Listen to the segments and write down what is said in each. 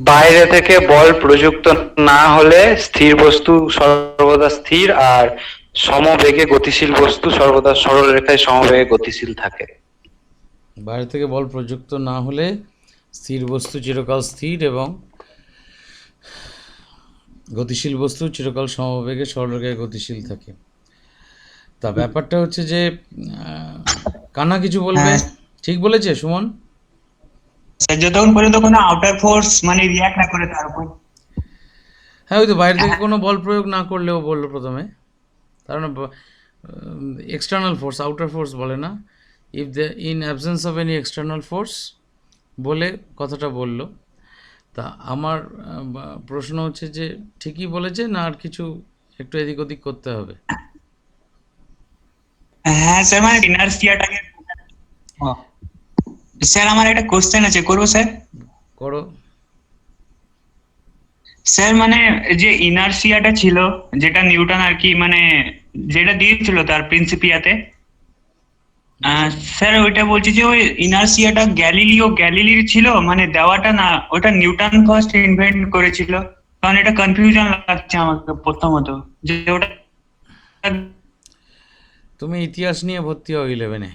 বাইরে থেকে বল প্রযুক্ত না হলে স্থির বস্তু সর্বদা স্থির, আর সমবেগে গতিশীল বস্তু সর্বদা সরলরেখায় সমবেগে গতিশীল থাকে। বাইরে থেকে বল প্রযুক্ত না হলে স্থির বস্তু চিরকাল স্থির এবং গতিশীল বস্তু চিরকাল সমবেগে সরলরেখায় গতিশীল থাকে। তা ব্যাপারটা হচ্ছে যে কানা কিছু বলবে? হ্যাঁ ঠিক বলেছে সুমন? স্যার, যতক্ষণ পর্যন্ত কোনো আউটার ফোর্স মানে রিয়াক্ট না করে তার উপর। হ্যাঁ, ওই তো বাইরে থেকে কোনো বল প্রয়োগ না করলেও বললো প্রথমে, কারণ এক্সটার্নাল ফোর্স, আউটার ফোর্স বলে না, if the in absence of any external force বলে কথাটা বললো। তা আমার প্রশ্ন হচ্ছে যে ঠিকই বলেছে না আর কিছু একটু এদিক ওদিক করতে হবে? হ্যাঁ স্যার, মানে ইনার্সিয়াটাকে। স্যার আমার একটা কোশ্চেন আছে, করবো স্যার? করো। স্যার মানে যে ইনার্সিয়াটা ছিল, যেটা নিউটন আর কি মানে যেটা দিয়েছিল তার প্রিন্সিপিয়াতে, স্যার ওইটা বলছি যে ওই ইনার্সিয়াটা গ্যালিলির ছিল, মানে দেওয়াটা না, ওটা নিউটন ফার্স্ট ইনভেন্ট করেছিল। কারণ এটা কনফিউশন লাগছে আমাকে প্রথমত, যে ওটা তুমি ইতিহাস নিয়ে ভর্তি হও 11-এ।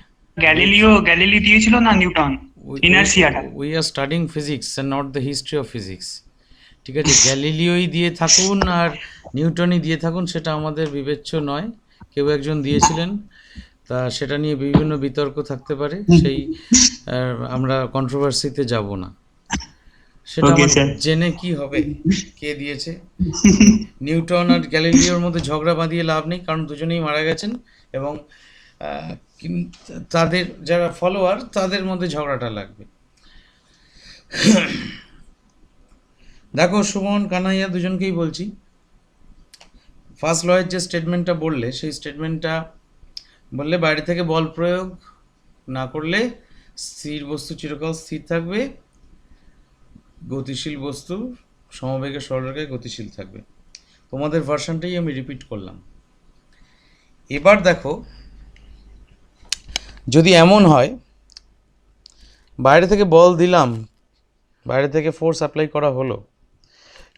গ্যালিলি দিয়েছিল না নিউটন ইনার্সিয়াটা? We are studying physics and not the history of physics. ঠিক আছে, গ্যালিলিওই দিয়ে থাকুন আর নিউটনই দিয়ে থাকুন, সেটা আমাদের বিবেচ্য নয়। কেউ একজন দিয়েছিলেন, তা সেটা নিয়ে বিভিন্ন বিতর্ক থাকতে পারে, সেই আমরা কন্ট্রোভার্সিতে যাব না। সেটা ওকে আবার স্যার। জেনে কি হবে কে দিয়েছে। নিউটন আর গ্যালিলিওর মধ্যে ঝগড়া বাঁধিয়ে লাভ নেই, কারণ দুজনেই মারা গেছেন এবং তাদের যারা ফলোয়ার তাদের মধ্যে ঝগড়াটা লাগবে। দেখো সুমন, কানাইয়া, দুজনকেই বলছি, ফার্স্ট লয়ের যে স্টেটমেন্টটা বললে সেই স্টেটমেন্টটা বললে বাইরে থেকে বল প্রয়োগ না করলে স্থির বস্তু চিরকাল স্থির থাকবে, গতিশীল বস্তু সমবেগে সরলরেখায় গতিশীল থাকবে। তোমাদের ভার্সনটাই আমি রিপিট করলাম। এবার দেখো, যদি এমন হয় বাইরে থেকে বল দিলাম, বাইরে থেকে ফোর্স অ্যাপ্লাই করা হলো,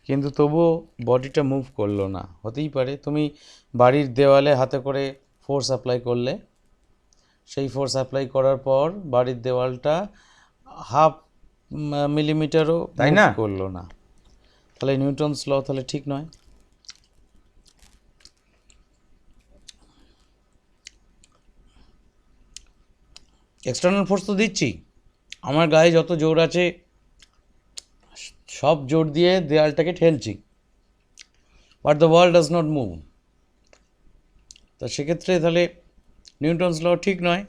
কিন্তু তবুও বডিটা মুভ করলো না, হতেই পারে তুমি বাড়ির দেওয়ালে হাতে করে ফোর্স অ্যাপ্লাই করলে, সেই ফোর্স অ্যাপ্লাই করার পর বাড়ির দেওয়ালটা হাফ মিলিমিটারও তাই মুভ না? করলো না, তাহলে নিউটনস ল তাহলে ঠিক নয়। এক্সটার্নাল ফোর্স তো দিচ্ছি, আমার গায়ে যত জোর আছে সব জোর দিয়ে দেওয়ালটাকে ঠেলছি, but the wall does not move. তা সেক্ষেত্রে তাহলে নিউটনস ল ঠিক নয়,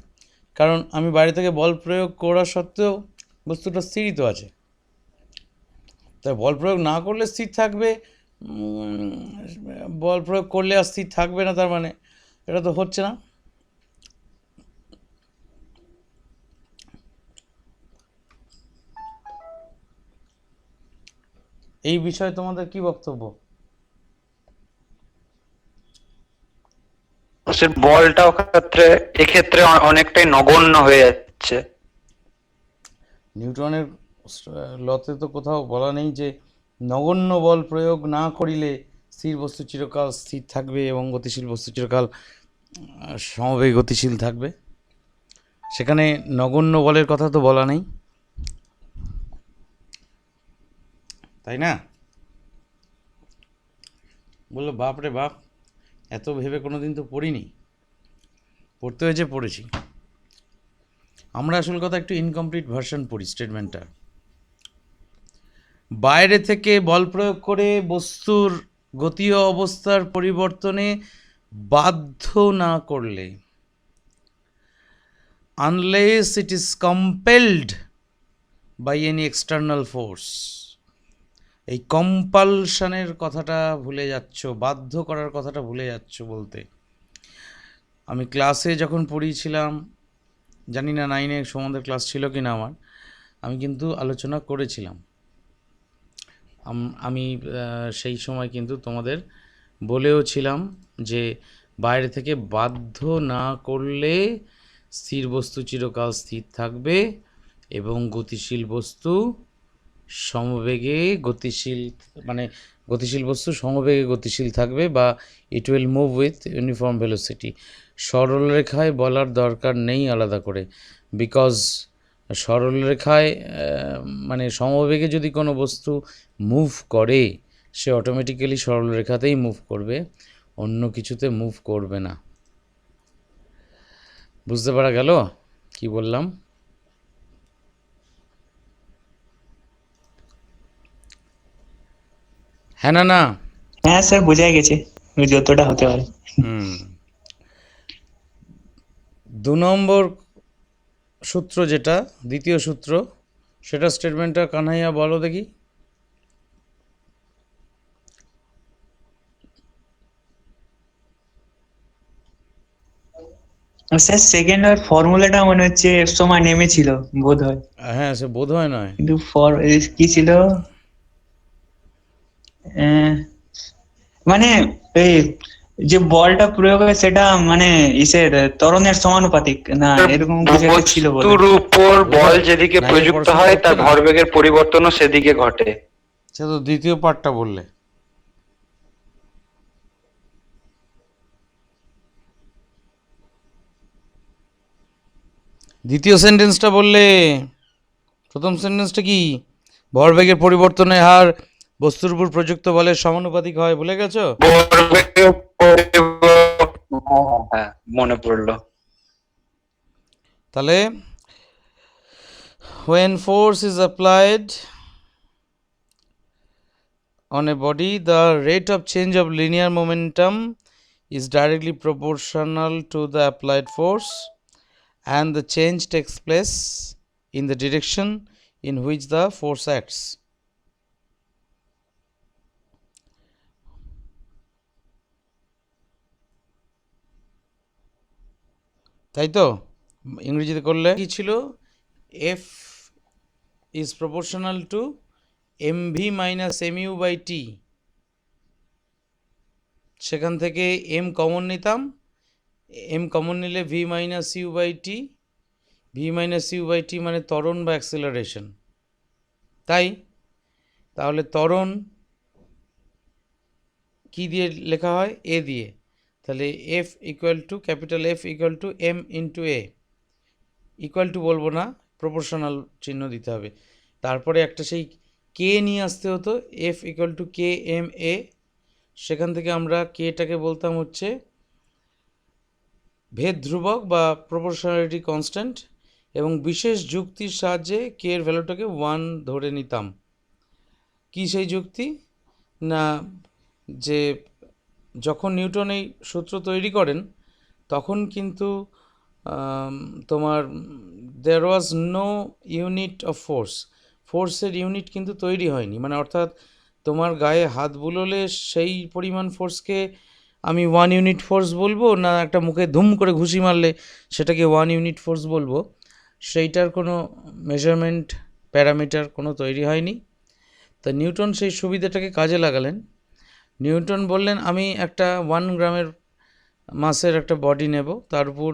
কারণ আমি বাইরে থেকে বল প্রয়োগ করা সত্ত্বেও বস্তুটা স্থিরই তো আছে। তাই বল প্রয়োগ না করলে স্থির থাকবে, বল প্রয়োগ করলে আর স্থির থাকবে না, তার মানে এটা তো হচ্ছে না। এই বিষয়ে তোমাদের কি বক্তব্য? সে বলটাও এক্ষেত্রে অনেকটাই নগণ্য হয়ে যাচ্ছে। নিউটনের লতে তো কোথাও বলা নেই যে নগণ্য বল প্রয়োগ না করিলে স্থির বস্তু চিরকাল স্থির থাকবে এবং গতিশীল বস্তু চিরকাল সমবেগে গতিশীল থাকবে। সেখানে নগণ্য বলের কথা তো বলা নেই, তাই না? বললো বাপ রে বাপ, এত ভেবে কোনো দিন তো পড়িনি, পড়তে হয়েছে, পড়েছি। আমরা আসল কথা একটু ইনকমপ্লিট ভার্সন পড়ি স্টেটমেন্টটা। বাইরে থেকে বল প্রয়োগ করে বস্তুর গতীয় অবস্থার পরিবর্তনে বাধ্য না করলে, unless it is compelled by any external force. এই কম্পালশনের কথাটা ভুলে যাচ্ছ, বাধ্য করার কথাটা ভুলে যাচ্ছ বলতে। আমি ক্লাসে যখন পড়িয়েছিলাম, জানি না 9-এ সম্বন্ধে ক্লাস ছিল কি না আমার, আমি কিন্তু আলোচনা করেছিলাম। আমি সেই সময় কিন্তু তোমাদের বলেও ছিলাম যে বাইরে থেকে বাধ্য না করলে স্থির বস্তু চিরকাল স্থির থাকবে এবং গতিশীল বস্তু সমবেগে গতিশীল, মানে গতিশীল বস্তু সমবেগে গতিশীল থাকবে, বা it will move with uniform velocity. সরলরেখায় বলার দরকার নেই আলাদা করে, বিকজ সরলরেখায় মানে সমবেগে যদি কোনো বস্তু মুভ করে, সে অটোমেটিক্যালি সরলরেখাতেই মুভ করবে, অন্য কিছুতে মুভ করবে না। বুঝতে পারা গেল কি বললাম? হ্যাঁ না না? হ্যাঁ স্যার, বোঝা গেছে যতটা হতে পারে। হুম। 2 নম্বর সূত্র, যেটা দ্বিতীয় সূত্র, সেটা স্টেটমেন্টটা কানহাইয়া বলো দেখি। স্যার সেকেন্ড আর ফর্মুলাটা মনে হচ্ছে এর সময় নেমেছিল বোধ হয়, হ্যাঁ, সে বোধ হয় নয়। কিন্তু কি ছিল, আহ, মানে এই যে বলটা প্রয়োগ হয় সেটা মানে ইসের ত্বরণের সমানুপাতিক না, এরকম কিছু একটা ছিল বোধ বস্তুর হয়। উপর বল যেদিকে না, এর প্রযুক্ত পড়াশোনা হয় করছো তার না? ভরবেগের পরিবর্তনও সেদিকে ঘটে। সে তো দ্বিতীয় পার্টটা বললে। দ্বিতীয় সেন্টেন্সটা বললে, প্রথম সেন্টেন্সটা কি? ভরবেগের পরিবর্তনের হার বস্তুর উপর প্রযুক্ত বলের সমানুপাতিক হয়, ভুলে গেছো? ভরবেগের হ্যাঁ, মনে পড়লো। তাহলে when force is applied on a body, the rate of change of linear momentum is directly proportional to the applied force, and the change takes place in the direction in which the force acts. তাই তো? ইংরেজিতে করলে কি ছিল? F is proportional to mv minus mu by t। সেখান থেকে m common নিতাম, m common নিলে v minus u by t, v minus u by t মানে ত্বরণ বা অ্যাক্সেলারেশন। তাই তাহলে ত্বরণ কি দিয়ে লেখা হয়? এ দিয়ে। তাহলে F equal to, capital F equal to M into A. Equal to বলবো না, প্রপোর্শনাল চিহ্ন দিতে হবে। তারপরে একটা সেই কে নিয়ে আসতে হতো, F equal to k m a. সেখান থেকে আমরা কেটাকে বলতাম হচ্ছে ভেদ ধ্রুবক বা প্রপোর্শনালিটি কনস্ট্যান্ট, এবং বিশেষ যুক্তির সাহায্যে কে এর ভ্যালুটাকে 1 ধরে নিতাম। কি সেই যুক্তি? না, যে যখন নিউটন এই সূত্র তৈরি করেন তখন কিন্তু তোমার there was no unit of force, ফোর্সের ইউনিট কিন্তু তৈরি হয়নি। মানে অর্থাৎ তোমার গায়ে হাত বুলোলে সেই পরিমাণ ফোর্সকে আমি 1 ইউনিট ফোর্স বলবো, না একটা মুখে ধুম করে ঘুষি মারলে সেটাকে 1 ইউনিট ফোর্স বলবো, সেইটার কোনো মেজারমেন্ট প্যারামিটার কোনো তৈরি হয়নি। তা নিউটন সেই সুবিধাটাকে কাজে লাগালেন। নিউটন বললেন আমি একটা 1 গ্রামের মাসের একটা বডি নেব, তার উপর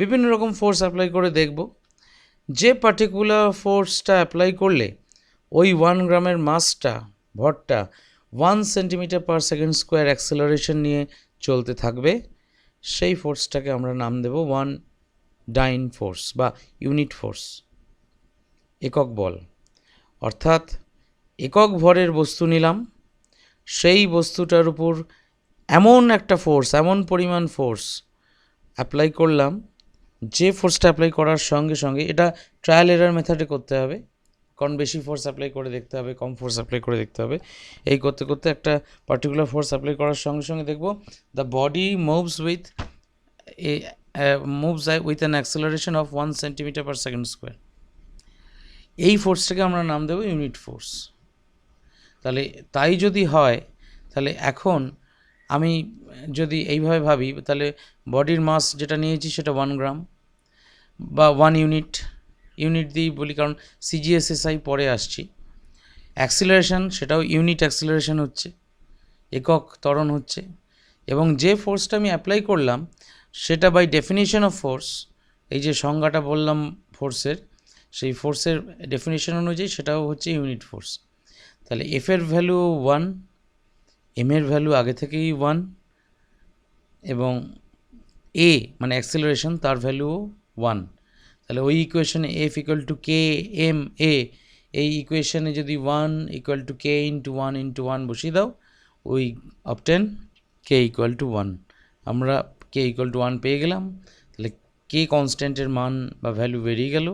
বিভিন্ন রকম ফোর্স অ্যাপ্লাই করে দেখব, যে পার্টিকুলার ফোর্সটা অ্যাপ্লাই করলে ওই 1 গ্রামের মাসটা, ভরটা 1 centimetre per second square acceleration নিয়ে চলতে থাকবে, সেই ফোর্সটাকে আমরা নাম দেব 1 ডাইন ফোর্স বা ইউনিট ফোর্স, একক বল। অর্থাৎ একক ভরের বস্তু নিলাম, সেই বস্তুটার উপর এমন একটা ফোর্স, এমন পরিমাণ ফোর্স অ্যাপ্লাই করলাম, যে ফোর্সটা অ্যাপ্লাই করার সঙ্গে সঙ্গে, এটা ট্রায়াল এরার মেথডে করতে হবে, কারণ বেশি ফোর্স অ্যাপ্লাই করে দেখতে হবে, কম ফোর্স অ্যাপ্লাই করে দেখতে হবে। এই করতে করতে একটা পার্টিকুলার ফোর্স অ্যাপ্লাই করার সঙ্গে সঙ্গে দেখব the body moves with with an acceleration of 1 centimetre per second square. এই ফোর্সটাকে আমরা নাম দেবো ইউনিট ফোর্স। তাহলে তাই যদি হয়, তাহলে এখন আমি যদি এইভাবে ভাবি, তাহলে বডির মাস যেটা নিয়েছি সেটা 1 গ্রাম বা 1 ইউনিট, ইউনিট দিয়েই বলি কারণ সিজিএসএসআই পরে আসছি। অ্যাক্সিলারেশন সেটাও ইউনিট অ্যাক্সিলারেশন হচ্ছে, একক ত্বরণ হচ্ছে, এবং যে ফোর্সটা আমি অ্যাপ্লাই করলাম সেটা বাই ডেফিনিশন অফ ফোর্স, এই যে সংজ্ঞাটা বললাম ফোর্সের, সেই ফোর্সের ডেফিনিশন অনুযায়ী সেটাও হচ্ছে ইউনিট ফোর্স। তাহলে এফ এর ভ্যালু 1, এম এর ভ্যালু আগে থেকেই 1, এবং এ মানে অ্যাক্সেলারেশন তার ভ্যালুও 1। তাহলে ওই ইকুয়েশনে F equal to k m a, এই ইকুয়েশনে যদি 1 equal to k into 1 into 1 বসিয়ে দাও, ওই অবটেন কে ইকুয়াল টু 1। আমরা কে ইকুয়াল টু 1 পেয়ে গেলাম। তাহলে কে কনস্ট্যান্টের মান বা ভ্যালু বেরিয়ে গেল।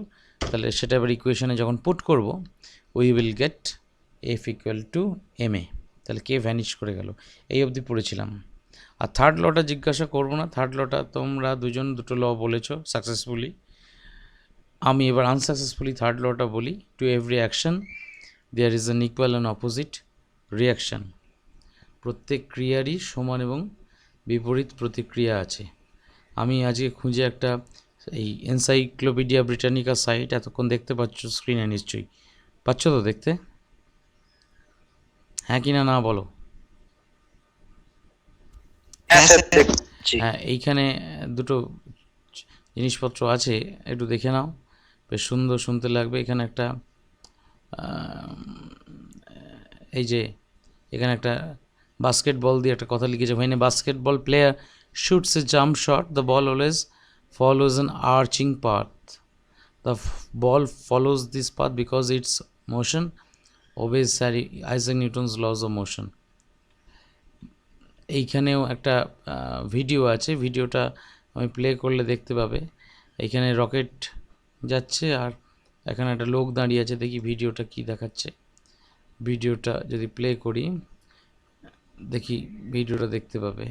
তাহলে সেটা এবার ইকুয়েশনে যখন পুট করব, we will get F equal to m a. তাহলে কে ভ্যানিশ করে গেল। এই অবধি পড়েছিলাম। আর থার্ড লটা জিজ্ঞাসা করবো না, থার্ড লটা তোমরা দুটো ল বলেছো সাকসেসফুলি। আমি এবার আনসাকসেসফুলি থার্ড লটা বলি। To every action there is an equal and opposite reaction. প্রত্যেক ক্রিয়ারই সমান এবং বিপরীত প্রতিক্রিয়া আছে। আমি আজকে খুঁজে একটা এই এনসাইক্লোপিডিয়া ব্রিটানিকা সাইট এতক্ষণ দেখতে পাচ্ছ স্ক্রিনে, নিশ্চয়ই পাচ্ছ তো দেখতে? হ্যাঁ কি না বলো। হ্যাঁ, এইখানে দুটো জিনিসপত্র আছে, একটু দেখে নাও, বেশ সুন্দর শুনতে লাগবে। এখানে একটা এই যে এখানে একটা বাস্কেটবল দিয়ে একটা কথা লিখেছে। when a basketball player shoots a jump shot, the ball always follows an arching path. The ball follows this path because its motion obeys Isaac Newton's laws of motion. এইখানেও একটা ভিডিও আছে, ভিডিওটা আমি play করলে দেখতে পাবে। এইখানে rocket যাচ্ছে আর এখানে একটা লোক দাঁড়িয়ে আছে। দেখি ভিডিওটা কি দেখাচ্ছে। ভিডিওটা যদি প্লে করি, দেখি ভিডিওটা দেখতে পাবে।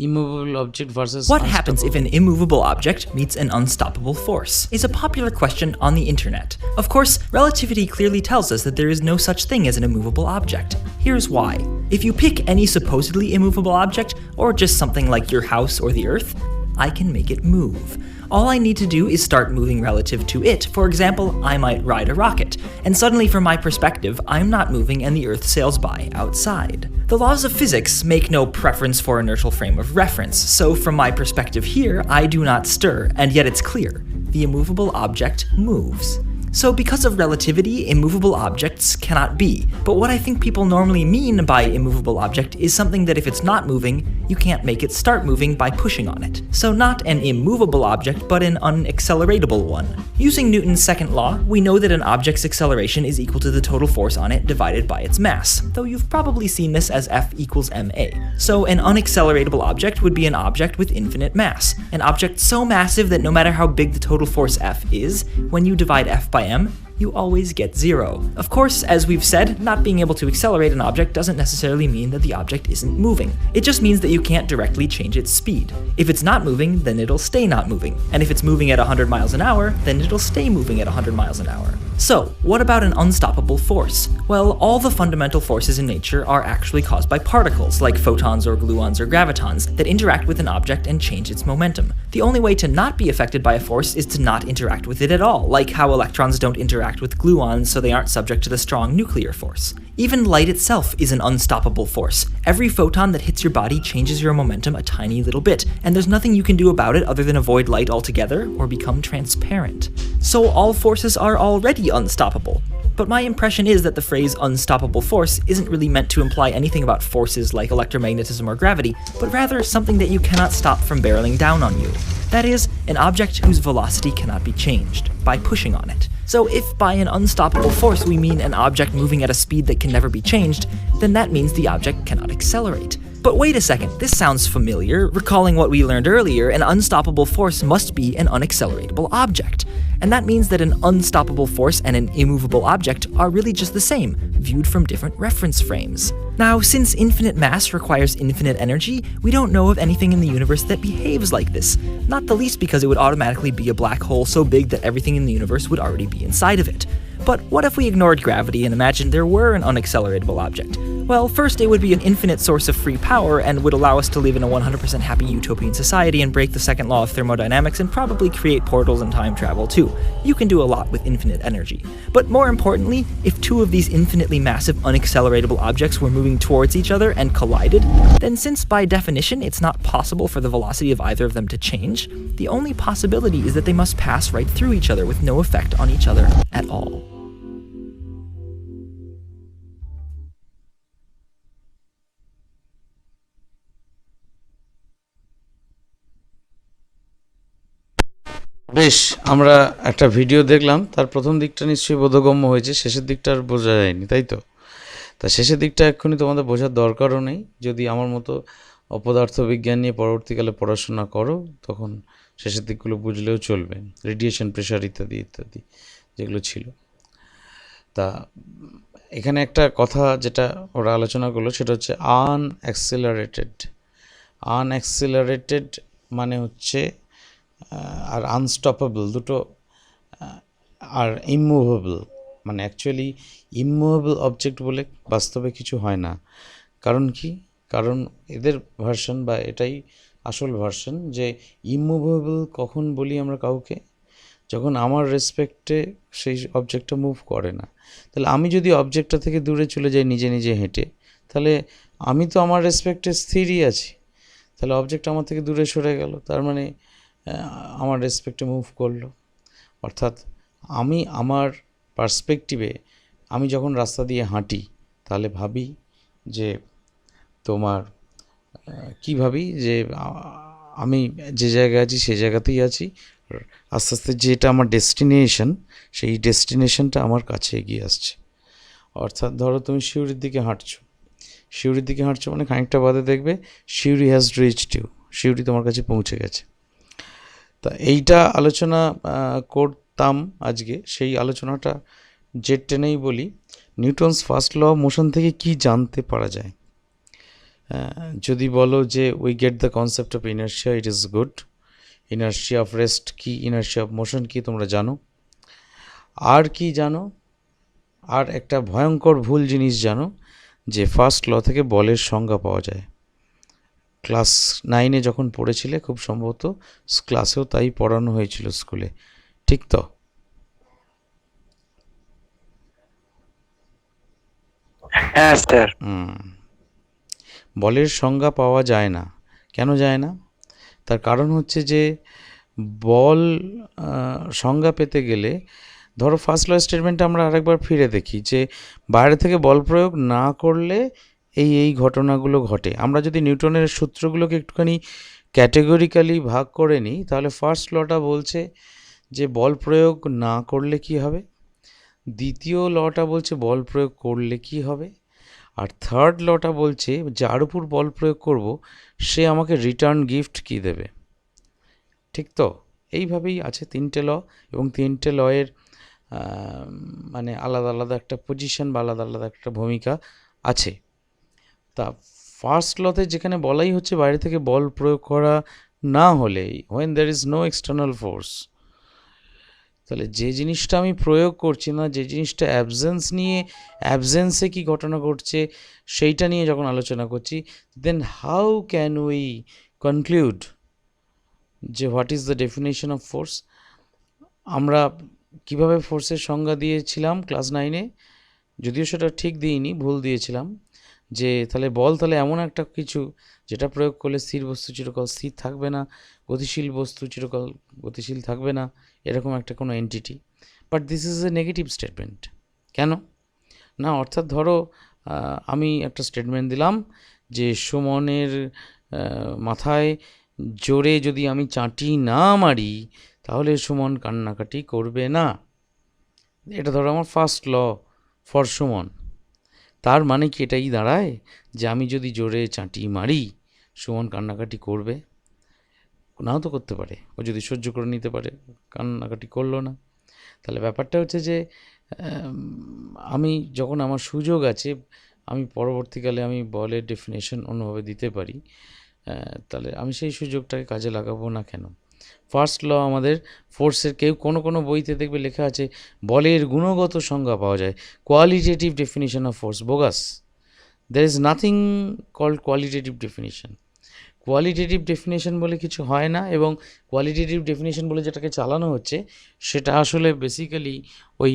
Immovable object versus What happens if an immovable object meets an unstoppable force is a popular question on the internet. Of course, relativity clearly tells us that there is no such thing as an immovable object. Here's why. If you pick any supposedly immovable object, or just something like your house or the earth, I can make it move. All I need to do is start moving relative to it. For example, I might ride a rocket, and suddenly from my perspective, I'm not moving and the Earth sails by outside. The laws of physics make no preference for inertial frame of reference, so from my perspective here, I do not stir, and yet it's clear. The immovable object moves. So because of relativity, immovable objects cannot be. But what I think people normally mean by immovable object is something that if it's not moving, you can't make it start moving by pushing on it. So not an immovable object, but an unacceleratable one. Using Newton's second law, we know that an object's acceleration is equal to the total force on it divided by its mass, though you've probably seen this as F equals ma. So an unacceleratable object would be an object with infinite mass, an object so massive that no matter how big the total force F is, when you divide F by m, you always get 0. Of course, as we've said, not being able to accelerate an object doesn't necessarily mean that the object isn't moving. It just means that you can't directly change its speed. If it's not moving, then it'll stay not moving. And if it's moving at 100 miles an hour, then it'll stay moving at 100 miles an hour. So, what about an unstoppable force? Well, all the fundamental forces in nature are actually caused by particles, like photons or gluons or gravitons, that interact with an object and change its momentum. The only way to not be affected by a force is to not interact with it at all, like how electrons don't interact with gluons so they aren't subject to the strong nuclear force. Even light itself is an unstoppable force. Every photon that hits your body changes your momentum a tiny little bit, and there's nothing you can do about it other than avoid light altogether or become transparent. So all forces are already unstoppable. But my impression is that the phrase unstoppable force isn't really meant to imply anything about forces like electromagnetism or gravity, but rather something that you cannot stop from barreling down on you. That is, an object whose velocity cannot be changed by pushing on it. So if by an unstoppable force we mean an object moving at a speed that can never be changed, then that means the object cannot accelerate. But wait a second, this sounds familiar. Recalling what we learned earlier, an unstoppable force must be an unacceleratable object. And that means that an unstoppable force and an immovable object are really just the same, viewed from different reference frames. Now, since infinite mass requires infinite energy, we don't know of anything in the universe that behaves like this, not the least because it would automatically be a black hole so big that everything in the universe would already be inside of it. But what if we ignored gravity and imagined there were an unaccelerated object? Well, first, it would be an infinite source of free power and would allow us to live in a 100% happy utopian society and break the second law of thermodynamics and probably create portals and time travel too. You can do a lot with infinite energy. But more importantly, if two of these infinitely massive unacceleratable objects were moving towards each other and collided, then since by definition it's not possible for the velocity of either of them to change, the only possibility is that they must pass right through each other with no effect on each other at all. বেশ, আমরা একটা video দেখলাম, তার প্রথম দিকটা নিশ্চয়ই বোধগম্য হয়েছে, শেষের দিকটা আর বোঝা যায়নি, তাই তো? তা শেষের দিকটা এক্ষুনি তোমাদের বোঝার দরকারও নেই। যদি আমার মতো অপদার্থ বিজ্ঞান নিয়ে পরবর্তীকালে পড়াশোনা করো, তখন শেষের দিকগুলো বুঝলেও চলবে, রেডিয়েশন, প্রেশার ইত্যাদি ইত্যাদি যেগুলো ছিল। তা এখানে একটা কথা যেটা ওরা আলোচনা করলো সেটা হচ্ছে আনঅ্যাক্সিলারেটেড মানে হচ্ছে আর আনস্টপেবল দুটো, আর ইমুভেবল মানে অ্যাকচুয়ালি ইমুভেবল অবজেক্ট বলে বাস্তবে কিছু হয় না। কারণ কি? কারণ এদের ভার্সন বা এটাই আসল ভার্সন যে ইমুভেবল কখন বলি আমরা কাউকে, যখন আমার রেসপেক্টে সেই অবজেক্টটা মুভ করে না। তাহলে আমি যদি অবজেক্টটা থেকে দূরে চলে যাই নিজে নিজে হেঁটে, তাহলে আমি তো আমার রেসপেক্টে স্থিরই আছি, তাহলে অবজেক্ট আমার থেকে দূরে সরে গেল, তার মানে আমার রেসপেক্টে মুভ করলো। অর্থাৎ আমি আমার পার্সপেক্টিভে আমি যখন রাস্তা দিয়ে হাঁটি তাহলে ভাবি যে তোমার কি ভাবি যে আমি যে জায়গায় আছি সেই জায়গাতেই আছি, আস্তে আস্তে যেটা আমার ডেস্টিনেশন সেই ডেস্টিনেশনটা আমার কাছে এগিয়ে আসছে। অর্থাৎ ধরো তুমি সিউড়ির দিকে হাঁটছো মানে খানিকটা বাদে দেখবে Suri has reached you, Suri তোমার কাছে পৌঁছে গেছে। তা এইটা আলোচনা করতাম আজকে, সেই আলোচনাটা জেট টেনেই বলি। Newton's first law of motion থেকে কি জানতে পারা যায়? যদি বলো যে we get the concept of inertia, it is good. Inertia of rest কি, ইনার্শিয়া অফ মোশন কি তোমরা জানো? আর কি জানো? আর একটা ভয়ঙ্কর ভুল জিনিস জানো, যে ফার্স্ট ল থেকে বলের সংজ্ঞা পাওয়া যায়। ক্লাস 9-এ যখন পড়েছিলে খুব সম্ভবত ক্লাসেও তাই পড়ানো হয়েছিল স্কুলে, ঠিক তো? হ্যাঁ স্যার। বলের সংজ্ঞা পাওয়া যায় না। কেন যায় না? তার কারণ হচ্ছে যে বল সংজ্ঞা পেতে গেলে, ধরো ফার্স্ট ল স্টেটমেন্টটা আমরা আরেকবার ফিরে দেখি যে বাইরে থেকে বল প্রয়োগ না করলে এই ঘটনাগুলো ঘটে। আমরা যদি নিউটনের সূত্রগুলোকে একটুখানি ক্যাটেগরিক্যালি ভাগ করে নিই, তাহলে ফার্স্ট লটা বলছে যে বল প্রয়োগ না করলে কি হবে, দ্বিতীয় লটা বলছে বল প্রয়োগ করলে কি হবে, আর থার্ড লটা বলছে যার উপর বল প্রয়োগ করব সে আমাকে রিটার্ন গিফট কি দেবে, ঠিক তো? এইভাবেই আছে তিনটে ল, এবং তিনটে লয়ের মানে আলাদা আলাদা একটা পজিশন বা আলাদা আলাদা একটা ভূমিকা আছে। তা ফার্স্ট লতে যেখানে বলাই হচ্ছে বাইরে থেকে বল প্রয়োগ করা না হলে, when there is no external force, তাহলে যে জিনিসটা আমি প্রয়োগ করছি না, যে জিনিসটা অ্যাবসেন্সে কি ঘটনা ঘটছে সেইটা নিয়ে যখন আলোচনা করছি, then how can we conclude যে what is the definition of force? আমরা কিভাবে ফোর্সের সংজ্ঞা দিয়েছিলাম ক্লাস 9-এ, যদিও সেটা ঠিক দিইনি, ভুল দিয়েছিলাম, যে তাহলে বল তাহলে এমন একটা কিছু যেটা প্রয়োগ করলে স্থির বস্তু চিরকাল স্থির থাকবে না, গতিশীল বস্তু চিরকাল গতিশীল থাকবে না, এরকম একটা কোনো entity. But this is a negative statement. কেন না? অর্থাৎ ধরো আমি একটা স্টেটমেন্ট দিলাম যে সুমনের মাথায় জোরে যদি আমি চাঁটি না মারি তাহলে সুমন কান্নাকাটি করবে না। এটা ধরো আমার ফার্স্ট ল ফর সুমন। তার মানে কি এটাই দাঁড়ায় যে আমি যদি জোরে চাঁটি মারি সুমন কান্নাকাটি করবে? নাও তো করতে পারে, ও যদি সহ্য করে নিতে পারে কান্নাকাটি করলো না। তাহলে ব্যাপারটা হচ্ছে যে আমি যখন আমার সুযোগ আছে, আমি পরবর্তীকালে আমি বলের ডেফিনেশন অন্যভাবে দিতে পারি, তাহলে আমি সেই সুযোগটাকে কাজে লাগাবো না কেন? ফার্স্ট ল আমাদের ফোর্সের, কোনো বইতে দেখবে লেখা আছে বলের গুণগত সংজ্ঞা পাওয়া যায়, qualitative definition of force, bogus. there is nothing called qualitative definition. Qualitative definition বলে কিছু হয় না, এবং কোয়ালিটেটিভ ডেফিনেশন বলে যেটাকে চালানো হচ্ছে সেটা আসলে বেসিক্যালি ওই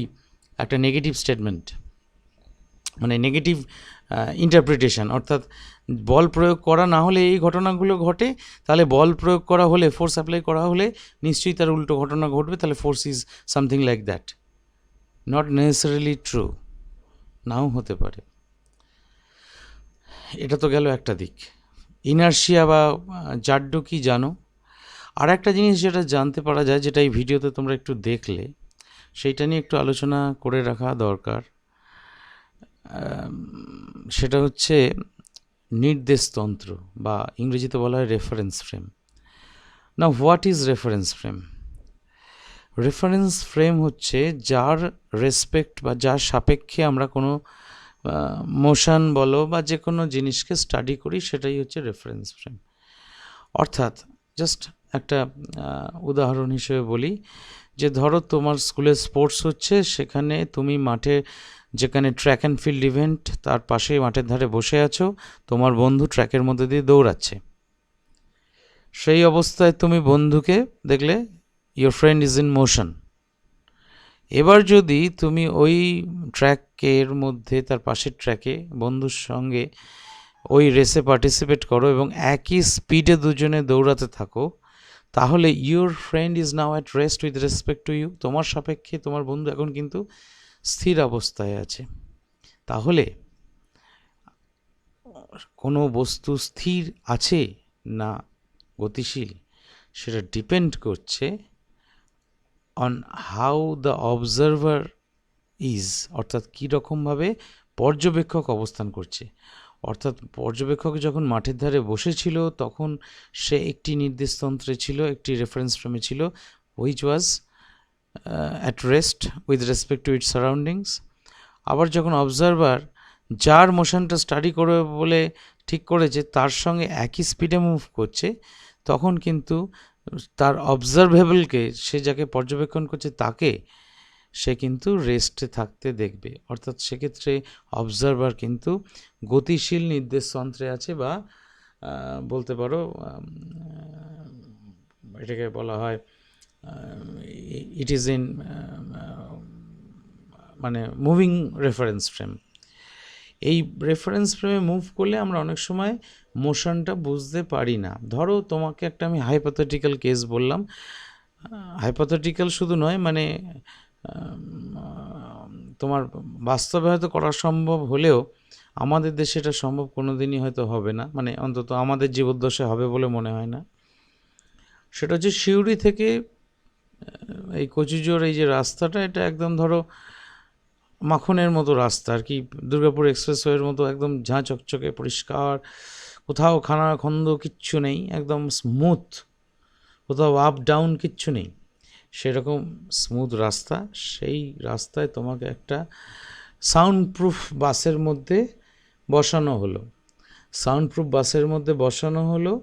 একটা নেগেটিভ স্টেটমেন্ট, মানে নেগেটিভ ইন্টারপ্রিটেশন। অর্থাৎ বল প্রয়োগ করা না হলে এই ঘটনাগুলো ঘটে, তাহলে বল প্রয়োগ করা হলে, ফোর্স অ্যাপ্লাই করা হলে নিশ্চয়ই তার উল্টো ঘটনা ঘটবে, তাহলে force is something like that. Not necessarily true, নাও হতে পারে। এটা তো গেল একটা দিক। ইনার্শিয়া বা জাড্ডু কি জানো? আর একটা জিনিস যেটা জানতে পারা যায়, যেটা এই ভিডিওতে তোমরা একটু দেখলে, সেইটা নিয়ে একটু আলোচনা করে রাখা দরকার। সেটা হচ্ছে নির্দেশতন্ত্র, বা ইংরেজিতে বলা হয় রেফারেন্স ফ্রেম। না, what is reference frame? Reference frame হচ্ছে যার রেসপেক্ট বা যার সাপেক্ষে আমরা কোনো মোশন বলো বা যে কোনো জিনিসকে স্টাডি করি, সেটাই হচ্ছে রেফারেন্স ফ্রেম। অর্থাৎ জাস্ট একটা উদাহরণ হিসেবে বলি, যে ধরো তোমার স্কুলে স্পোর্টস হচ্ছে, সেখানে তুমি মাঠে, যেখানে ট্র্যাক অ্যান্ড ফিল্ড ইভেন্ট, তার পাশে মাঠের ধারে বসে আছো, তোমার বন্ধু ট্র্যাকের মধ্যে দিয়ে দৌড়াচ্ছে। সেই অবস্থায় তুমি বন্ধুকে দেখলে, your friend is in motion. এবার যদি তুমি ওই ট্র্যাকের মধ্যে, তার পাশের ট্র্যাকে বন্ধুর সঙ্গে ওই রেসে পার্টিসিপেট করো এবং একই স্পিডে দুজনে দৌড়াতে থাকো, তাহলে your friend is now at rest with respect to you. তোমার সাপেক্ষে তোমার বন্ধু এখন কিন্তু স্থির অবস্থায় আছে। তাহলে কোনো বস্তু স্থির আছে না গতিশীল, সেটা ডিপেন্ড করছে on how the observer is, অর্থাৎ কীরকমভাবে পর্যবেক্ষক অবস্থান করছে। অর্থাৎ পর্যবেক্ষক যখন মাঠের ধারে বসেছিল, তখন সে একটি নির্দেশতন্ত্রে ছিল, একটি রেফারেন্স ফ্রেমে ছিল, which was at rest with respect to its surroundings. আবার যখন অবজারভার যার মোশনটা স্টাডি করবে বলে ঠিক করেছে, তার সঙ্গে একই স্পিডে মুভ করছে, তখন কিন্তু তার অবজারভেবলকে, সে যাকে পর্যবেক্ষণ করছে তাকে সে কিন্তু রেস্টে থাকতে দেখবে। অর্থাৎ সেক্ষেত্রে অবজারভার কিন্তু গতিশীল নির্দেশতন্ত্রে আছে, বা বলতে পারো এটাকে বলা হয় ইট ইজ ইন মানে মুভিং রেফারেন্স ফ্রেম। এই রেফারেন্স ফ্রেমে মুভ করলে আমরা অনেক সময় মোশনটা বুঝতে পারি না। ধরো তোমাকে একটা আমি হাইপোথেটিক্যাল কেস বললাম, হাইপোথেটিক্যাল শুধু নয়, মানে তোমার বাস্তবে হয়তো করা সম্ভব হলেও আমাদের দেশে এটা সম্ভব কোনো দিনই হয়তো হবে না, মানে অন্তত আমাদের জীবদ্দশায় হবে বলে মনে হয় না। সেটা হচ্ছে সিউড়ি থেকে এই কচুজোর এই যে রাস্তাটা, এটা একদম ধরো মাখনের মতো রাস্তা আর কি, দুর্গাপুর এক্সপ্রেসওয়ের মতো একদম ঝাঁ চকচকে পরিষ্কার, কোথাও খানা খন্দ কিচ্ছু নেই, একদম স্মুথ, কোথাও আপ ডাউন কিচ্ছু নেই, সেরকম স্মুথ রাস্তা। সেই রাস্তায় তোমাকে একটা সাউন্ড প্রুফ বাসের মধ্যে বসানো হলো, সাউন্ড প্রুফ বাসের মধ্যে বসানো হলো,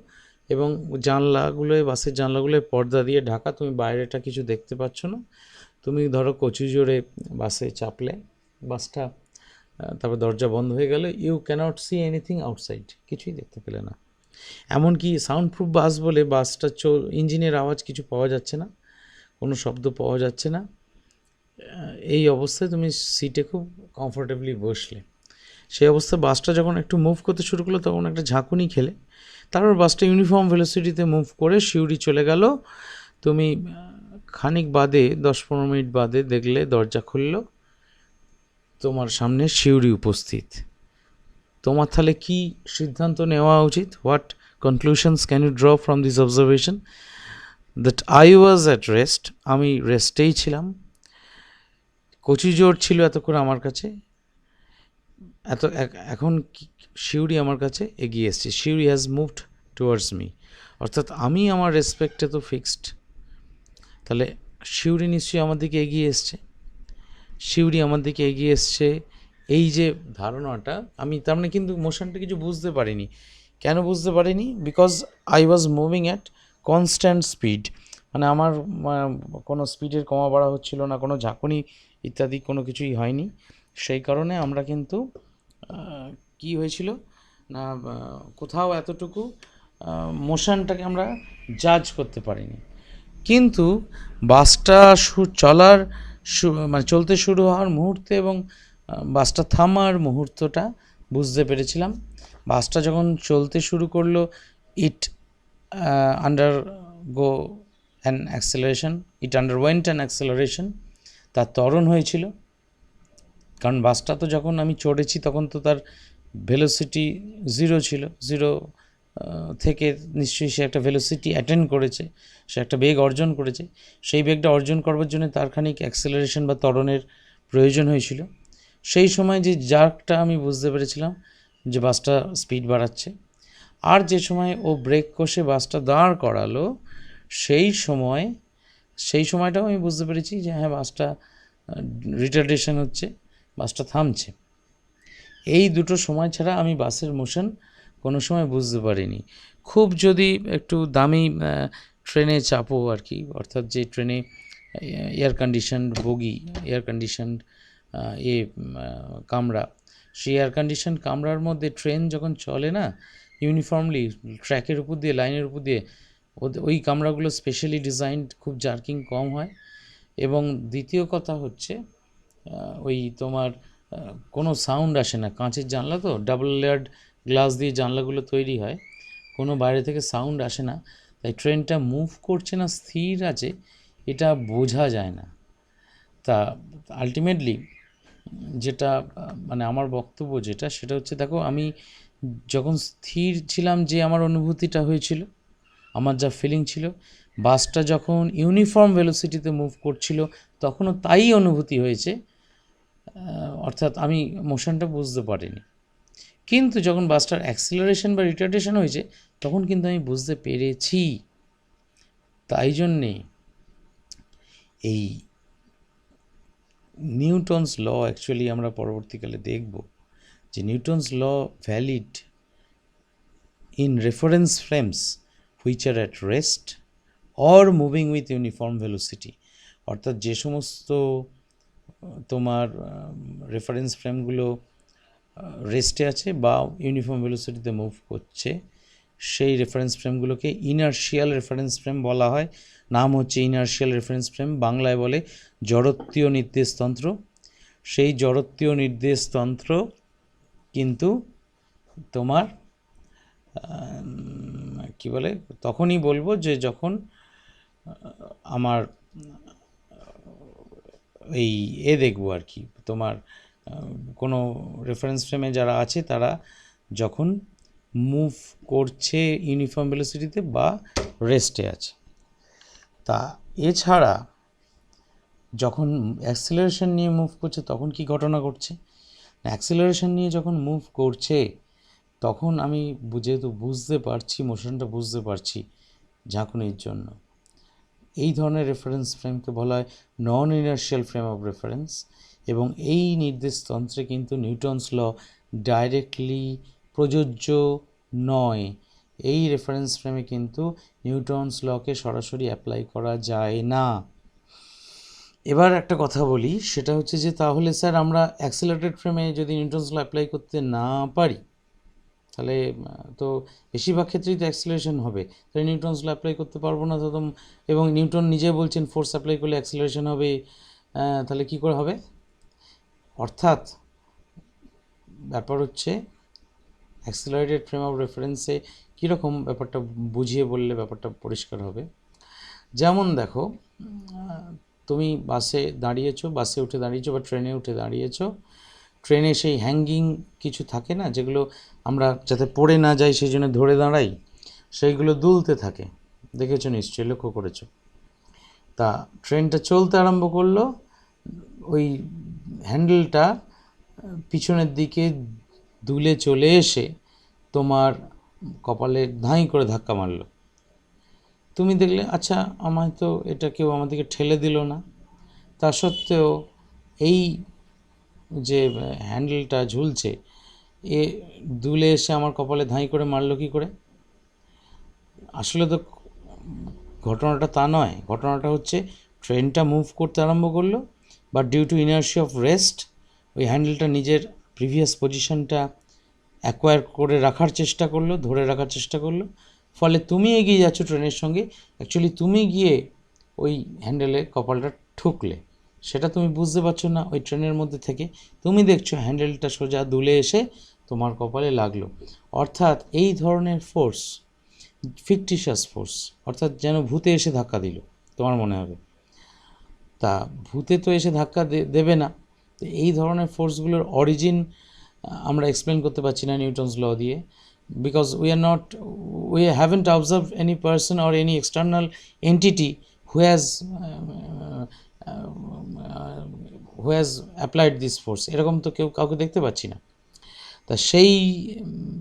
এবং জানলাগুলোয়, বাসের জানলাগুলোয় পর্দা দিয়ে ঢাকা, তুমি বাইরেটা কিছু দেখতে পাচ্ছ না। তুমি ধরো কচুজোরে বাসে চাপলে, বাসটা তারপর দরজা বন্ধ হয়ে গেল, you can't see anything outside, কিছুই দেখতে পেলে না। এমনকি সাউন্ড প্রুফ বাস বলে বাসটা ইঞ্জিনের আওয়াজ কিছু পাওয়া যাচ্ছে না, কোনো শব্দ পাওয়া যাচ্ছে না। এই অবস্থায় তুমি সিটে খুব কমফোর্টেবলি বসলে। সেই অবস্থায় বাসটা যখন একটু মুভ করতে শুরু করলো, তখন একটা ঝাঁকুনি খেলে, তারপর বাসটা ইউনিফর্ম ভেলোসিটিতে মুভ করে সিউড়ি চলে গেল। তুমি খানিক বাদে, 10-15 মিনিট বাদে দেখলে দরজা খুলল, তোমার সামনে সিউড়ি উপস্থিত। তোমার তাহলে কি সিদ্ধান্ত নেওয়া উচিত? What conclusions can you draw from this observation? That I was at rest, আমি রেস্টেই ছিলাম। কচুজোর ছিল এতক্ষণ আমার কাছে, এখন সিউড়ি আমার কাছে এগিয়ে এসছে, Suri has moved towards me, অর্থাৎ আমি আমার রেসপেক্টে তো ফিক্সড, তাহলে সিউড়ি নিশ্চয়ই আমার দিকে এগিয়ে এসছে। সিউড়ি আমার দিকে এগিয়ে এসছে, এই যে ধারণাটা, আমি তার মানে কিন্তু মোশনটা কিছু বুঝতে পারিনি। কেন বুঝতে পারিনি? Because I was moving at constant speed, মানে আমার কোনো স্পিডের কমা বাড়া হচ্ছিল না, কোনো ঝাঁকুনি ইত্যাদি কোনো কিছুই হয়নি। সেই কারণে আমরা কিন্তু কি হয়েছিল না, কোথাও এতটুকু মোশনটাকে আমরা জাজ করতে পারিনি, কিন্তু বাসটা চলার মানে চলতে শুরু হওয়ার মুহূর্তে এবং বাসটা থামার মুহূর্তটা বুঝতে পেরেছিলাম। বাসটা যখন চলতে শুরু করলো, it undergo an acceleration, it underwent an acceleration, তার ত্বরণ হয়েছিল। কারণ বাসটা তো যখন আমি চড়েছি তখন তো তার ভেলোসিটি 0 ছিল, 0 থেকে নিশ্চয়ই সে একটা ভেলোসিটি অ্যাটেন্ড করেছে, সে একটা বেগ অর্জন করেছে। সেই বেগটা অর্জন করবার জন্য তার খানিক অ্যাক্সেলারেশন বা ত্বরণের প্রয়োজন হয়েছিল। সেই সময় যে জার্কটা আমি বুঝতে পেরেছিলাম যে বাসটা স্পিড বাড়াচ্ছে, আর যে সময় ও ব্রেক কষে বাসটা দাঁড় করালো সেই সময়টাও আমি বুঝতে পেরেছি যে হ্যাঁ, বাসটা রিটার্ডেশন হচ্ছে, বাসটা থামছে। এই দুটো সময় ছাড়া আমি বাসের মোশন কোনো সময় বুঝতে পারিনি। খুব যদি একটু দামি ট্রেনে চাপো আর কি, অর্থাৎ যে ট্রেনে এয়ার কন্ডিশনড বগি, এয়ার কন্ডিশনড কামরা, সেই এয়ার কন্ডিশন কামরার মধ্যে ট্রেন যখন চলে না ইউনিফর্মলি ট্র্যাকের উপর দিয়ে, লাইনের উপর দিয়ে, ওই কামরাগুলো স্পেশালি ডিজাইনড, খুব জার্কিং কম হয়। এবং দ্বিতীয় কথা হচ্ছে ওই তোমার কোনো সাউন্ড আসে না, কাঁচের জানলা তো, ডাবল লেয়ার্ড গ্লাস দিয়ে জানলাগুলো তৈরি হয়, কোনো বাইরে থেকে সাউন্ড আসে না, তাই ট্রেনটা মুভ করছে না স্থির আছে এটা বোঝা যায় না। তা আলটিমেটলি যেটা মানে আমার বক্তব্য যেটা, সেটা হচ্ছে দেখো, আমি যখন স্থির ছিলাম যে আমার অনুভূতিটা হয়েছিল, আমার যা ফিলিং ছিল, বাসটা যখন ইউনিফর্ম ভেলোসিটিতে মুভ করছিল তখনও তাই অনুভূতি হয়েছে, অর্থাৎ আমি মোশনটা বুঝতে পারিনি। কিন্তু যখন বাসটার অ্যাক্সিলারেশন বা রিটার্ডেশন হয়েছে তখন কিন্তু আমি বুঝতে পেরেছি। তাই জন্যে এই নিউটনস ল অ্যাকচুয়ালি আমরা পরবর্তীকালে দেখব যে Newton's law valid in reference frames which are at rest or moving with uniform velocity, অর্থাৎ যে সমস্ত তোমার রেফারেন্স ফ্রেমগুলো রেস্টে আছে বা ইউনিফর্ম ভেলোসিটিতে মুভ করছে, সেই রেফারেন্স ফ্রেমগুলোকে ইনার্শিয়াল রেফারেন্স ফ্রেম বলা হয়। নাম হচ্ছে ইনার্শিয়াল রেফারেন্স ফ্রেম, বাংলায় বলে জড়ত্বীয় নির্দেশতন্ত্র। সেই জড়ত্বীয় নির্দেশতন্ত্র কিন্তু তোমার কি বলে, তখনই বলবো যে যখন আমার এই দেখবো আর কি, তোমার কোনো রেফারেন্স ফ্রেমে যারা আছে তারা যখন মুভ করছে ইউনিফর্ম ভেলোসিটিতে বা রেস্টে আছে। তা এছাড়া যখন অ্যাক্সিলারেশন নিয়ে মুভ করছে তখন কি ঘটনা ঘটছে, অ্যাক্সিলারেশন নিয়ে যখন মুভ করছে তখন আমি যেহেতু বুঝতে পারছি, মোশনটা বুঝতে পারছি ঝাঁকুনির জন্য, এই ধরনের রেফারেন্স ফ্রেমকে বলা হয় নন ইনার্শিয়াল ফ্রেম অফ রেফারেন্স। এবং এই নির্দেশতন্ত্রে কিন্তু নিউটনস ল ডাইরেক্টলি প্রযোজ্য নয়। এই রেফারেন্স ফ্রেমে কিন্তু নিউটনস লকে সরাসরি অ্যাপ্লাই করা যায় না। এবার একটা কথা বলি, সেটা হচ্ছে যে তাহলে স্যার আমরা অ্যাক্সিলারেটেড ফ্রেমে যদি নিউটনস ল অ্যাপ্লাই করতে না পারি তাহলে তো বেশিরভাগ ক্ষেত্রেই তো অ্যাক্সিলারেশন হবে, তাহলে নিউটনস ল অ্যাপ্লাই করতে পারবো না তো। এবং নিউটন নিজে বলছেন ফোর্স অ্যাপ্লাই করলে অ্যাক্সিলারেশন হবে, তাহলে কি করে হবে? অর্থাৎ ব্যাপার হচ্ছে অ্যাক্সিলারেটেড ফ্রেম অফ রেফারেন্সে কীরকম, ব্যাপারটা বুঝিয়ে বললে ব্যাপারটা পরিষ্কার হবে। যেমন দেখো, তুমি বাসে দাঁড়িয়েছো, বাসে উঠে দাঁড়িয়েছো বা ট্রেনে উঠে দাঁড়িয়েছো, ট্রেনে সেই হ্যাঙ্গিং কিছু থাকে না, যেগুলো আমরা যাতে পড়ে না যাই সেই জন্য ধরে দাঁড়াই, সেইগুলো দুলতে থাকে, দেখেছো নিশ্চয়ই, লক্ষ্য করেছো। তা ট্রেনটা চলতে আরম্ভ করলো, ওই হ্যান্ডেলটা পিছনের দিকে দুলে চলে এসে তোমার কপালে ধাঁই করে ধাক্কা মারলো। তুমি দেখলে আচ্ছা, আমায় তো এটা কেউ আমাদেরকে ঠেলে দিল না, তা সত্ত্বেও এই যে হ্যান্ডেলটা ঝুলছে এ দুলে এসে আমার কপালে ধাঁই করে মারলো কী করে? আসলে তো ঘটনাটা তা নয়। ঘটনাটা হচ্ছে ট্রেনটা মুভ করতে আরম্ভ করলো, but due to inertia of rest ওই হ্যান্ডেলটা নিজের প্রিভিয়াস পজিশনটা অ্যাকোয়ার করে রাখার চেষ্টা করলো, ধরে রাখার চেষ্টা করলো, ফলে তুমি এগিয়ে যাচ্ছ ট্রেনের সঙ্গে, অ্যাকচুয়ালি তুমি গিয়ে ওই হ্যান্ডেলে কপালটা ঠুকলে, সেটা তুমি বুঝতে পারছো না ওই ট্রেনের মধ্যে থেকে। তুমি দেখছো হ্যান্ডেলটা সোজা দুলে এসে তোমার কপালে লাগলো। অর্থাৎ এই ধরনের ফোর্স ফিকটিশিয়াস ফোর্স, অর্থাৎ যেন ভূতে এসে ধাক্কা দিল তোমার মনে হবে। তা ভূতে তো এসে ধাক্কা দেবে না। তো এই ধরনের ফোর্সগুলোর অরিজিন আমরা এক্সপ্লেন করতে পারছি না নিউটনস ল দিয়ে, because we haven't observed any person or any external entity who has applied this force, এরকম তো কাউকে দেখতে পাচ্ছি না। তা সেই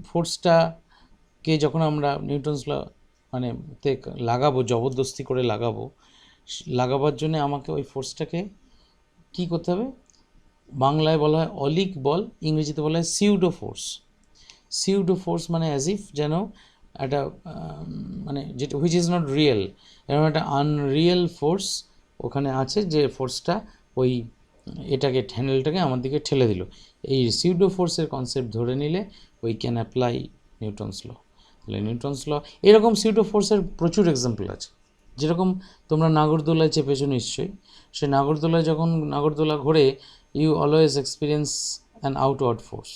ফোর্সটাকে যখন আমরা নিউটনস ল মানে লাগাবো, জবরদস্তি করে লাগাবার জন্য আমাকে ওই ফোর্সটাকে কী করতে হবে? বাংলায় বলা হয় অলিক বল, ইংরেজিতে বলা হয় সিউডো ফোর্স, মানে অ্যাজ ইফ যেন একটা মানে যেটা হুইচ ইজ নট রিয়েল, এরকম একটা আনরিয়েল ফোর্স ওখানে আছে, যে ফোর্সটা ওই হ্যান্ডেলটাকে আমার দিকে ঠেলে দিল। এই সিউডো ফোর্সের কনসেপ্ট ধরে নিলে উই ক্যান অ্যাপ্লাই নিউটনস ল। তাহলে নিউটনস ল, এরকম সিউডো ফোর্সের প্রচুর এক্সাম্পল আছে। যেরকম তোমরা নাগরদোলায় চেপেছো নিশ্চয়ই, সে নাগরদোলায় যখন নাগরদোলা ঘোরে, you always experience an outward force,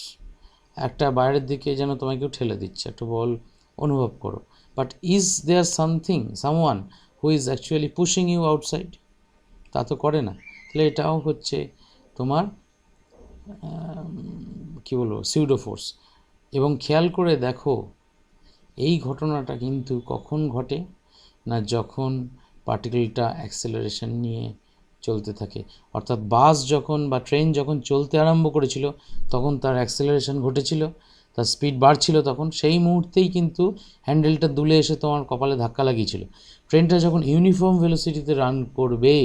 একটা বাইরের দিকে যেন তোমায় কেউ ঠেলে দিচ্ছে, একটা বল অনুভব করো। But is there someone who is actually pushing you outside? তা তো করে না। তাহলে এটাও হচ্ছে তোমার কী বলবো, সিউডো ফোর্স। এবং খেয়াল করে দেখো এই ঘটনাটা কিন্তু কখন ঘটে না, যখন পার্টিকেলটা অ্যাক্সেলারেশন নিয়ে চলতে থাকে। অর্থাৎ বাস যখন বা ট্রেন যখন চলতে আরম্ভ করেছিল তখন তার অ্যাক্সেলারেশন ঘটেছিল, তার স্পিড বাড়ছিল, তখন সেই মুহূর্তেই কিন্তু হ্যান্ডেলটা দুলে এসে তোমার কপালে ধাক্কা লাগিয়েছিল। ট্রেনটা যখন ইউনিফর্ম ভেলোসিটিতে রান করবে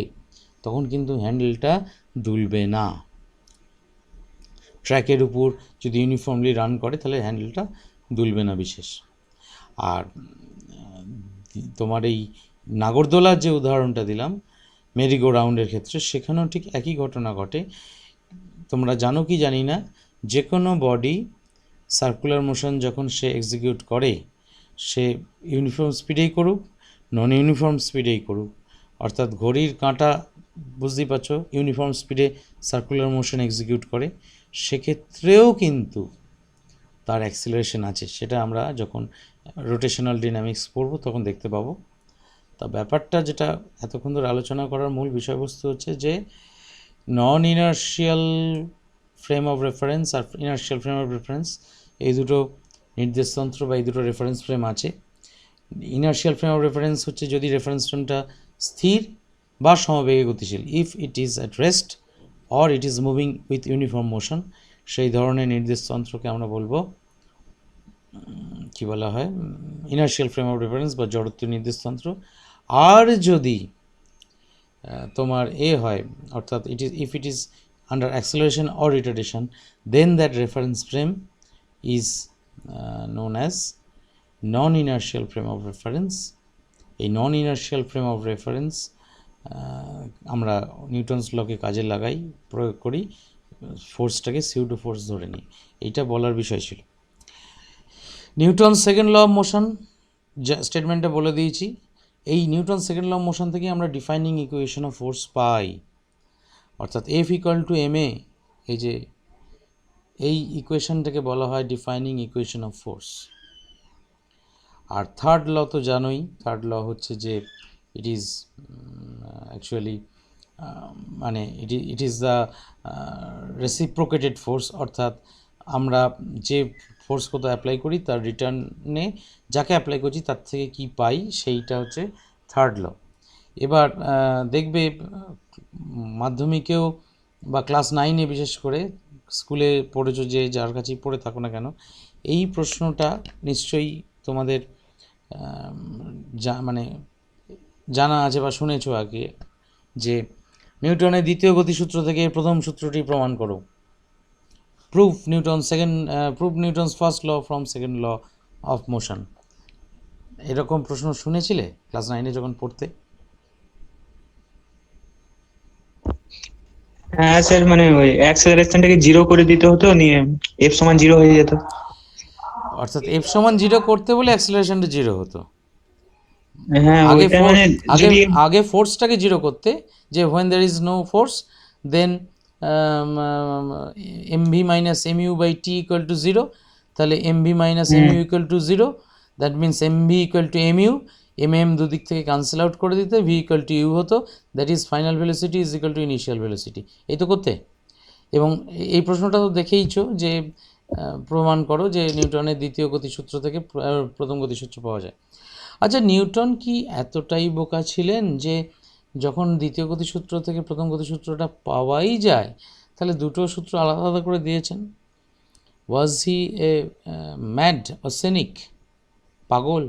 তখন কিন্তু হ্যান্ডেলটা দুলবে না। ট্র্যাকের উপর যদি ইউনিফর্মলি রান করে তাহলে হ্যান্ডেলটা দুলবে না বিশেষ। আর তোমার এই নাগরদোলার যে উদাহরণটা দিলাম মেরিগো রাউন্ডের ক্ষেত্রে, সেখানেও ঠিক একই ঘটনা ঘটে। তোমরা জানো কি জানি না, যে কোনো বডি সার্কুলার মোশন যখন সে এক্সিকিউট করে, সে ইউনিফর্ম স্পিডেই করুক নন ইউনিফর্ম স্পিডেই করুক, অর্থাৎ ঘড়ির কাঁটা বুঝতেই পারছো ইউনিফর্ম স্পিডে সার্কুলার মোশন এক্সিকিউট করে, সেক্ষেত্রেও কিন্তু তার অ্যাক্সিলারেশন আছে। সেটা আমরা যখন রোটেশনাল ডাইনামিক্স পড়বো তখন দেখতে পাবো। তা ব্যাপারটা যেটা এতক্ষণ ধরে আলোচনা করার মূল বিষয়বস্তু হচ্ছে যে non inertial frame of reference আর ইনার্শিয়াল ফ্রেম অফ রেফারেন্স, এই দুটো নির্দেশতন্ত্র বা এই দুটো রেফারেন্স ফ্রেম আছে। ইনার্শিয়াল ফ্রেম অফ রেফারেন্স হচ্ছে যদি রেফারেন্স ফ্রেমটা স্থির বা সমবেগে গতিশীল, if it is at rest or it is moving with uniform motion, সেই ধরনের নির্দেশতন্ত্রকে আমরা বলবো কী বলা হয়, ইনার্শিয়াল ফ্রেম অফ রেফারেন্স বা জড়ত্ব নির্দেশতন্ত্র। আর যদি তোমার হয়, অর্থাৎ if it is under acceleration or retardation, then that reference frame is known as non inertial frame of reference. এই non inertial frame of reference আমরা নিউটনস লকে কাজে লাগাই, প্রয়োগ করি, ফোর্সটাকে সিউডো ফোর্স ধরে নিই। এইটা বলার বিষয় ছিল। Newton second law of motion স্টেটমেন্টটা বলে দিয়েছি। এই Newton second law of motion থেকে আমরা ডিফাইনিং ইকুয়েশন অফ ফোর্স পাই, অর্থাৎ F = ma, এই ইকুয়েশনটাকে বলা হয় ডিফাইনিং ইকুয়েশন অফ ফোর্স। আর থার্ড ল তো জানোই, থার্ড ল হচ্ছে যে ইট ইজ অ্যাকচুয়ালি মানে ইট ইজ দ্য রেসিপ্রোকেটেড ফোর্স, অর্থাৎ আমরা যে ফোর্স কত অ্যাপ্লাই করি তার রিটার্নে যাকে অ্যাপ্লাই করছি তার থেকে কি পাই, সেইটা হচ্ছে থার্ড ল। এবার দেখবে মাধ্যমিকেও বা ক্লাস 9-এ বিশেষ করে স্কুলে পড়েছো, যে যার কাছেই পড়ে থাকো না কেন, এই প্রশ্নটা নিশ্চয়ই তোমাদের মানে জানা আছে বা শুনেছো আগে, যে নিউটনের দ্বিতীয় গতিসূত্র থেকে প্রথম সূত্রটি প্রমাণ করো, prove Newton's first law from second law of motion. এরকম প্রশ্ন শুনেছিলে ক্লাস 9-এ যখন পড়তে? হ্যাঁ স্যার, মানে ওই অ্যাক্সেলারেশনটাকে 0 করে দিতে হতো, নিয়ে F = 0 হয়ে যেত। অর্থাৎ এফ সমান 0 করতে বলে অ্যাক্সিলারেশনটা 0 হতো। হ্যাঁ আগে ওইটা ফোর্স মানে আগে যদি আগে ফোর্সটাকে 0 করতে, যে when there is no force then mv minus mu by t equal to 0, তাহলে mv minus mu equal to 0, that means mv equal to mu, mm দুদিক থেকে ক্যান্সেল আউট করে দিতে v equal to u হতো, that is final velocity is equal to initial velocity। এই তো করতে। এবং এই প্রশ্নটা তো দেখেইছো যে প্রমাণ করো যে নিউটনের দ্বিতীয় গতিসূত্র থেকে প্রথম গতিসূত্র পাওয়া যায়। আচ্ছা, নিউটন কি এতটাই বোকা ছিলেন যে যখন দ্বিতীয় গতিসূত্র থেকে প্রথম গতিসূত্রটা পাওয়াই যায় তাহলে দুটো সূত্র আলাদা আলাদা করে দিয়েছেন? ওয়াজ হি এ ম্যাড অর সেনিক? পাগল?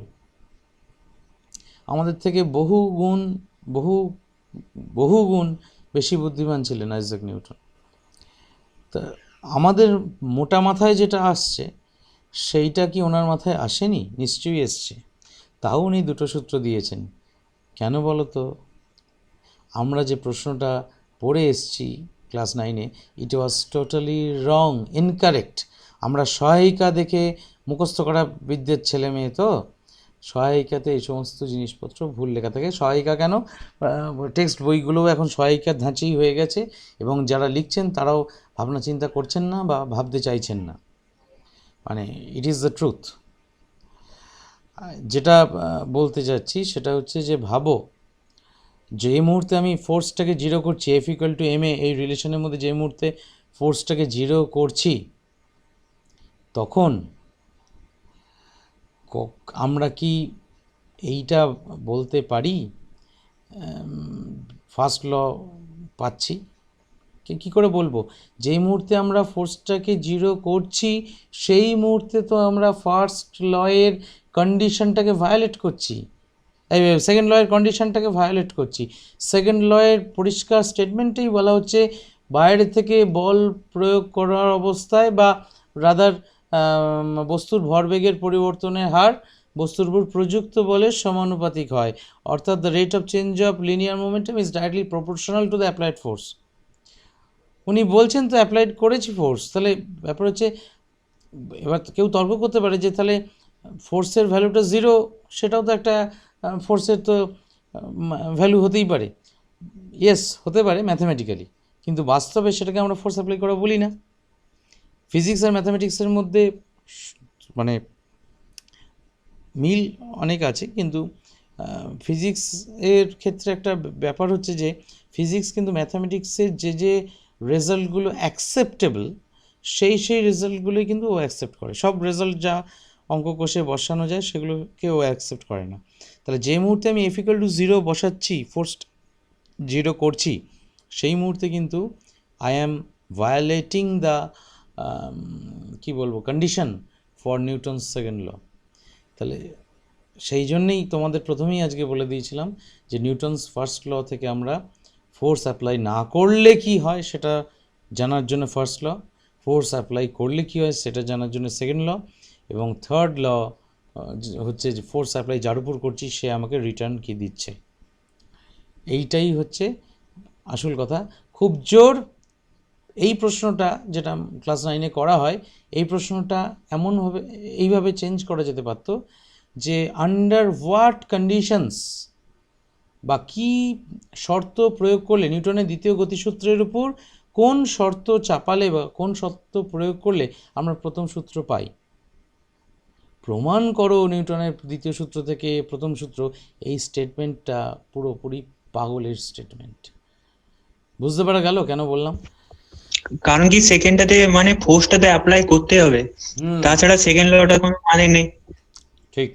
আমাদের থেকে বহু গুণ বেশি বুদ্ধিমান ছিলেন আইজ্যাক নিউটন। তা আমাদের মোটা মাথায় যেটা আসছে সেইটা কি ওনার মাথায় আসেনি? নিশ্চয়ই এসছে, তাও উনি দুটো সূত্র দিয়েছেন। কেন বলো তো? আমরা যে প্রশ্নটা পড়ে এসছি ক্লাস 9-এ, it was totally wrong, incorrect. আমরা সহায়িকা দেখে মুখস্থ করা বিদ্যের ছেলে মেয়ে, তো সহায়িকাতে এই সমস্ত জিনিসপত্র ভুল লেখা থাকে। সহায়িকা কেন, টেক্সট বইগুলোও এখন সহায়িকার ধাঁচেই হয়ে গেছে, এবং যারা লিখছেন তারাও ভাবনা চিন্তা করছেন না বা ভাবতে চাইছেন না। মানে ইট ইজ দ্য ট্রুথ। যেটা বলতে যাচ্ছি সেটা হচ্ছে যে ভাবো, যে মুহূর্তে আমি ফোর্সটাকে 0 করছি, F equal to m a, এই রিলেশনের মধ্যে যে মুহূর্তে ফোর্সটাকে 0 করছি, তখন আমরা কি এইটা বলতে পারি ফার্স্ট ল পাচ্ছি? কী করে বলবো? যেই মুহূর্তে আমরা ফোর্সটাকে 0 করছি সেই মুহূর্তে তো আমরা ফার্স্ট লয়ের কন্ডিশনটাকে ভায়োলেট করছি, সেকেন্ড লয়ের কন্ডিশনটাকে ভায়োলেট করছি। সেকেন্ড লয়ের পরিষ্কার স্টেটমেন্টেই বলা হচ্ছে বাইরে থেকে বল প্রয়োগ করার অবস্থায় বা রাদার বস্তুর ভরবেগের পরিবর্তনের হার বস্তুর উপর প্রযুক্ত বলের সমানুপাতিক হয়, অর্থাৎ the rate of change of linear momentum is directly proportional to the applied force. উনি বলছেন তো অ্যাপ্লাইড করেছি ফোর্স, তাহলে ব্যাপার হচ্ছে, এবার কেউ তর্ক করতে পারে যে তাহলে ফোর্সের ভ্যালুটা 0, সেটাও তো একটা ফোর্সের তো ভ্যালু হতেই পারে। ইয়েস, হতে পারে ম্যাথামেটিক্যালি, কিন্তু বাস্তবে সেটাকে আমরা ফোর্স অ্যাপ্লাই করা বলি না। ফিজিক্স আর ম্যাথামেটিক্সের মধ্যে মানে মিল অনেক আছে, কিন্তু ফিজিক্সের ক্ষেত্রে একটা ব্যাপার হচ্ছে যে ফিজিক্স কিন্তু ম্যাথামেটিক্সের যে রেজাল্টগুলো অ্যাকসেপ্টেবল সেই রেজাল্টগুলোই কিন্তু ও অ্যাকসেপ্ট করে। সব রেজাল্ট যা অঙ্ক কষে বসানো যায় সেগুলোকে ও অ্যাকসেপ্ট করে না। তাহলে যে মুহূর্তে আমি এফ ইকুয়াল টু 0 বসাচ্ছি, ফোর্স 0 করছি, সেই মুহূর্তে কিন্তু আই অ্যাম ভায়োলেটিং দ্য কী বলবো condition for Newton's second law. তাহলে সেই জন্যেই তোমাদের প্রথমেই আজকে বলে দিয়েছিলাম যে নিউটনস ফার্স্ট ল থেকে আমরা ফোর্স অ্যাপ্লাই না করলে কি হয় সেটা জানার জন্য ফার্স্ট ল, ফোর্স অ্যাপ্লাই করলে কি হয় সেটা জানার জন্য সেকেন্ড ল, এবং থার্ড ল হচ্ছে যে ফোর্স অ্যাপ্লাই যার উপর করছি সে আমাকে রিটার্ন কি দিচ্ছে। এইটাই হচ্ছে আসল কথা। খুব জোর এই প্রশ্নটা যেটা ক্লাস 9-এ করা হয়, এই প্রশ্নটা এমনভাবে এইভাবে চেঞ্জ করা যেতে পারতো যে আন্ডার হোয়াট কন্ডিশনস বা কী শর্ত প্রয়োগ করলে নিউটনের দ্বিতীয় গতিসূত্রের উপর কোন শর্ত চাপালে বা কোন শর্ত প্রয়োগ করলে আমরা প্রথম সূত্র পাই। প্রমাণ করো নিউটনের দ্বিতীয় সূত্র থেকে প্রথম সূত্র, এই স্টেটমেন্টটা পুরোপুরি পাগলের স্টেটমেন্ট। বুঝতে পারা গেল কেন বললাম? কারণ কি সেকেন্ডটাতে মানে ফোর্সটাতে অ্যাপ্লাই করতে হবে, তাছাড়া সেকেন্ড লটা কোনো মানে নেই। ঠিক।